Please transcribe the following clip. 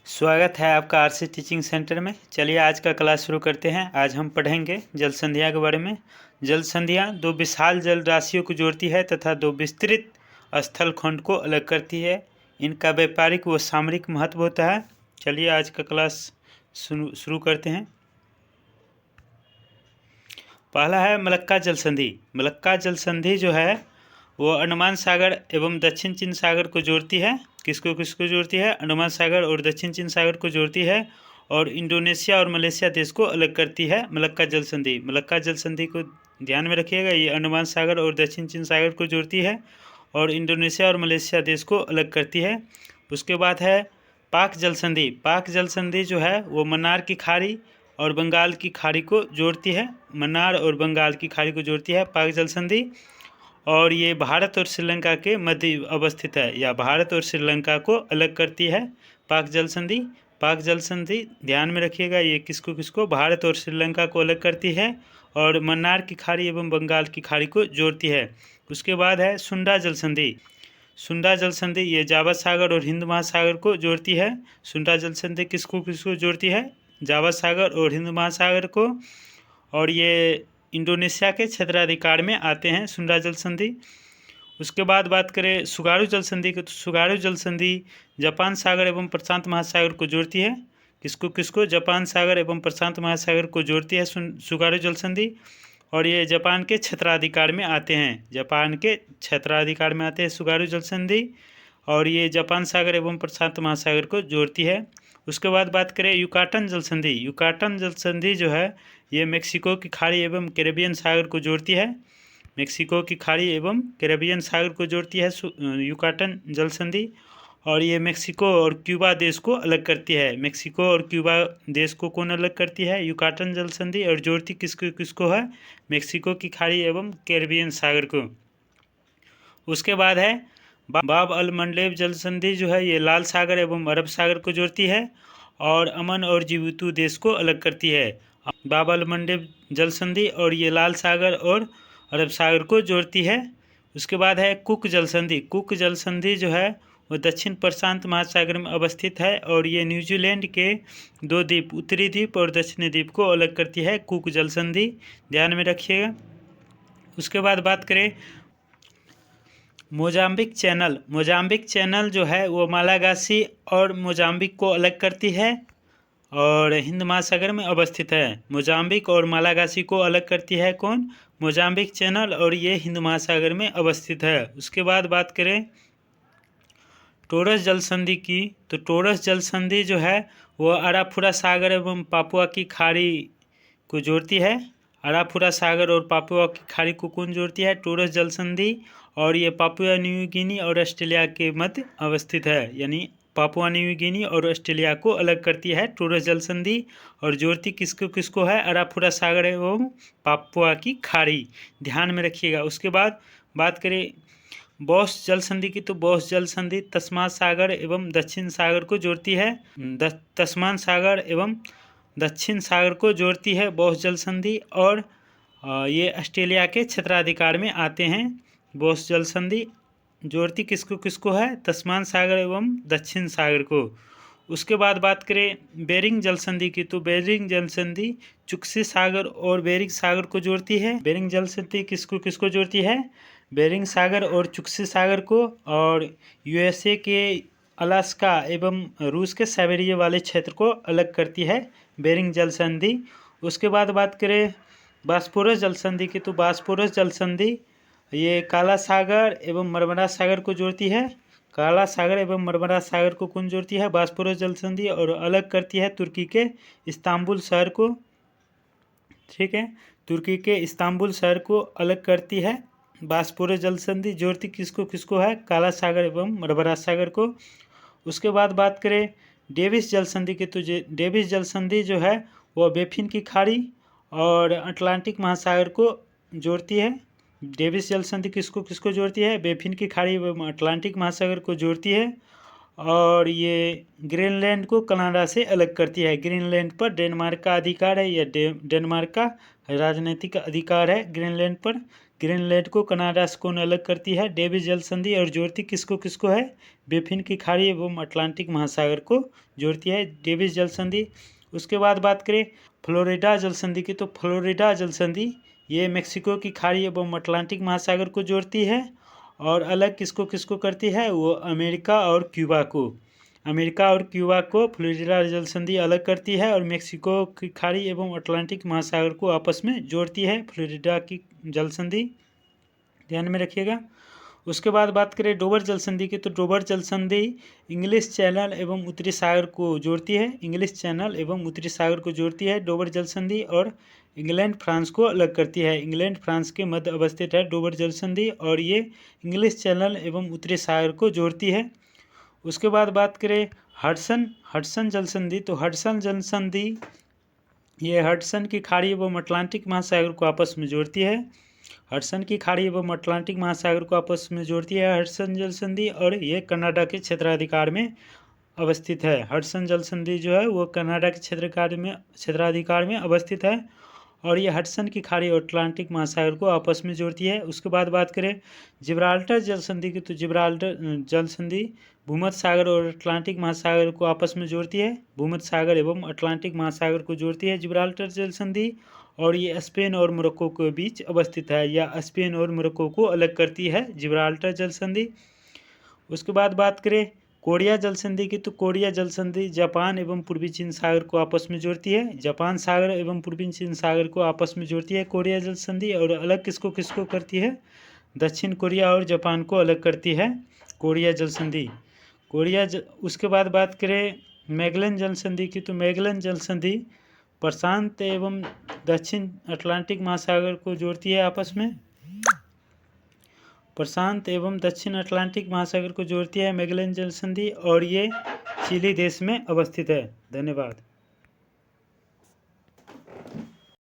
स्वागत है आपका आरसी टीचिंग सेंटर में। चलिए आज का क्लास शुरू करते हैं। आज हम पढ़ेंगे जल संधियाँ के बारे में। जल संधियाँ दो विशाल जल राशियों को जोड़ती है तथा दो विस्तृत स्थल खंड को अलग करती है। इनका व्यापारिक व सामरिक महत्व होता है। चलिए आज का क्लास शुरू करते हैं। पहला है मलक्का जल संधि। मलक्का जल संधि जो है वो अंडमान सागर एवं दक्षिण चीन सागर को जोड़ती है। किसको किसको जोड़ती है? अंडमान सागर और दक्षिण चीन सागर को जोड़ती है और इंडोनेशिया और मलेशिया देश को अलग करती है। मलक्का जल संधि, मलक्का जल संधि को ध्यान में रखिएगा। ये अंडमान सागर और दक्षिण चीन सागर को जोड़ती है और इंडोनेशिया और मलेशिया देश को अलग करती है। उसके बाद है पाक जल संधि। पाक जल संधि जो है वो मन्नार की खाड़ी और बंगाल की खाड़ी को जोड़ती है। मन्नार और बंगाल की खाड़ी को जोड़ती है पाक जल संधि, और ये भारत और श्रीलंका के मध्य अवस्थित है, या भारत और श्रीलंका को अलग करती है पाक जल संधि। पाक जल संधि ध्यान में रखिएगा, ये किसको किसको? भारत और श्रीलंका को अलग करती है और मन्नार की खाड़ी एवं बंगाल की खाड़ी को जोड़ती है। उसके बाद है सुंडा जल संधि। सुंडा जल संधि ये जावा सागर और हिंद महासागर को जोड़ती है। सुंडा जल संधि किसको किसको जोड़ती है? जावा सागर और हिंद महासागर को, और ये इंडोनेशिया के क्षेत्राधिकार में आते हैं सुंडा जल संधि। उसके बाद बात करें सुगारू जल संधि की, तो सुगारू जल संधि जापान सागर एवं प्रशांत महासागर को जोड़ती है। किसको किसको? जापान सागर एवं प्रशांत महासागर को जोड़ती है सुगारू जल संधि, और ये जापान के क्षेत्राधिकार में आते हैं। जापान के क्षेत्राधिकार में आते हैं सुगारू जल संधि, और ये जापान सागर एवं प्रशांत महासागर को जोड़ती है। उसके बाद बात करें युकाटन जल संधि। युकाटन जल संधि जो है ये मेक्सिको की खाड़ी एवं कैरेबियन सागर को जोड़ती है। मेक्सिको की खाड़ी एवं कैरेबियन सागर को जोड़ती है युकाटन जल संधि, और ये मेक्सिको और क्यूबा देश को अलग करती है। मेक्सिको और क्यूबा देश को कौन अलग करती है? युकाटन जल संधि, और जोड़ती किसको किसको है? मेक्सिको की खाड़ी एवं कैरेबियन सागर को। उसके बाद है बाब अल मंडलेव जल संधि जो है ये लाल सागर एवं अरब सागर को जोड़ती है और अमन और जिबूती देश को अलग करती है। बाब अल मंडलेव जल संधि और ये लाल सागर और अरब सागर को जोड़ती है। उसके बाद है कुक जल संधि। कुक जल संधि जो है वो दक्षिण प्रशांत महासागर में अवस्थित है और ये न्यूजीलैंड के दो द्वीप, उत्तरी द्वीप और दक्षिणी द्वीप को अलग करती है। कुक जल संधि ध्यान में रखिएगा। उसके बाद बात करें मोजाम्बिक चैनल। मोजाम्बिक चैनल जो है वो मालागासी और मोजाम्बिक को अलग करती है और हिंद महासागर में अवस्थित है। मोजाम्बिक और मालागासी को अलग करती है कौन? मोजाम्बिक चैनल, और ये हिंद महासागर में अवस्थित है। उसके बाद बात करें टोरस जल संधि की, तो टोरस जल संधि जो है वो अराफुरा सागर एवं पापुआ की खाड़ी को जोड़ती है। अराफुरा सागर और पापुआ की खाड़ी को कौन जोड़ती है? टोरस जल संधि, और ये पापुआ न्यू गिनी और ऑस्ट्रेलिया के मध्य अवस्थित है, यानी पापुआ न्यू गिनी और ऑस्ट्रेलिया को अलग करती है टोरस जल संधि, और जोड़ती किसको किसको है? अराफुरा सागर एवं पापुआ की खाड़ी, ध्यान में रखिएगा। उसके बाद बात करें बॉस जल संधि की, तो बॉस जल संधि तस्मान सागर एवं दक्षिण सागर को जोड़ती है। तस्मान सागर एवं दक्षिण सागर को जोड़ती है बॉस जल संधि, और ये ऑस्ट्रेलिया के क्षेत्राधिकार में आते हैं। बॉस जल संधि जोड़ती किसको किसको है? तस्मान सागर एवं दक्षिण सागर को। उसके बाद बात करें बेरिंग जल संधि की, तो बेरिंग जल संधि चुक्सी सागर और बेरिंग सागर को जोड़ती है। बेरिंग जल संधि किसको किसको जोड़ती है? बेरिंग सागर और चुक्सी सागर को, और यूएसए के अलास्का एवं रूस के साइबेरिया वाले क्षेत्र को अलग करती है बेरिंग जल संधि। उसके बाद बात करें बास्पोरस जल संधि की, तो बास्पोरस जल संधि ये काला सागर एवं मरमरा सागर को जोड़ती है। काला सागर एवं मरमरा सागर को कौन जोड़ती है? बास्पोरस जल संधि, और अलग करती है तुर्की के इस्तांबुल शहर को। ठीक है, तुर्की के इस्तांबुल शहर को अलग करती है बास्पोरस जल संधि। जोड़ती किसको किसको है? काला सागर एवं मरमरा सागर को। उसके बाद बात करें डेविस जल संधि की, तो डेविस जल संधि जो है वो बेफिन की खाड़ी और अटलांटिक महासागर को जोड़ती है। डेविस जल संधि किसको किसको जोड़ती है? बेफिन की खाड़ी एवं अटलांटिक महासागर को जोड़ती है, और ये ग्रीनलैंड को कनाडा से अलग करती है। ग्रीनलैंड पर डेनमार्क का अधिकार है, यह डेनमार्क का राजनीतिक अधिकार है ग्रीनलैंड पर। ग्रीनलैंड को कनाडा से कौन अलग करती है? डेविस जल संधि। और जोड़ती किसको किसको है? बेफिन की खाड़ी एवं अटलांटिक महासागर को जोड़ती है डेविस जल संधि। उसके बाद बात करें फ्लोरिडा जल संधि की, तो फ्लोरिडा जल संधि ये मेक्सिको की खाड़ी एवं अटलांटिक महासागर को जोड़ती है। और अलग किसको किसको करती है? वो अमेरिका और क्यूबा को, अमेरिका और क्यूबा को फ्लोरिडा जल संधि अलग करती है और मेक्सिको की खाड़ी एवं अटलांटिक महासागर को आपस में जोड़ती है फ्लोरिडा की जल संधि, ध्यान में रखिएगा। उसके बाद बात करें डोबर जल संधि की, तो डोबर जल संधि इंग्लिश चैनल एवं उत्तरी सागर को जोड़ती है, इंग्लिश चैनल एवं उत्तरी सागर को जोड़ती है डोबर जल संधि। और इंग्लैंड फ्रांस को अलग करती है, इंग्लैंड फ्रांस के मध्य अवस्थित है डोबर जल संधि और ये इंग्लिश चैनल एवं उत्तरी सागर को जोड़ती है। उसके बाद बात करें हडसन जल संधि, तो हडसन जल संधि ये हडसन की खाड़ी एवं अटलांटिक महासागर को आपस में जोड़ती है, हडसन की खाड़ी एवं अटलांटिक महासागर को आपस में जोड़ती है हडसन जल संधि। और ये कनाडा के क्षेत्राधिकार में अवस्थित है, हडसन जल संधि जो है वो कनाडा के क्षेत्राधिकार में अवस्थित है और ये हडसन की खाड़ी और अटलांटिक महासागर को आपस में जोड़ती है। उसके बाद बात करें जिब्राल्टर जल संधि की, तो जिब्राल्टर जल संधि भूमध्य सागर और अटलांटिक महासागर को आपस में जोड़ती है, भूमध्य सागर एवं अटलांटिक महासागर को जोड़ती है जिब्राल्टर जल संधि। और ये स्पेन और मोरक्को के बीच अवस्थित है, या स्पेन और मोरक्को को अलग करती है जिब्राल्टर जल संधि। उसके बाद बात करें कोरिया जल संधि की, तो कोरिया जल संधि जापान एवं पूर्वी चीन सागर को आपस में जोड़ती है, जापान सागर एवं पूर्वी चीन सागर को आपस में जोड़ती है कोरिया जल संधि। और अलग किसको किसको करती है? दक्षिण कोरिया और जापान को अलग करती है कोरिया जल संधि, उसके बाद बात करें मैगलन जल संधि की, तो मैगलन जल संधि प्रशांत एवं दक्षिण अटलांटिक महासागर को जोड़ती है आपस में, प्रशांत एवं दक्षिण अटलांटिक महासागर को जोड़ती है मैगलन जल संधि और ये चिली देश में अवस्थित है। धन्यवाद।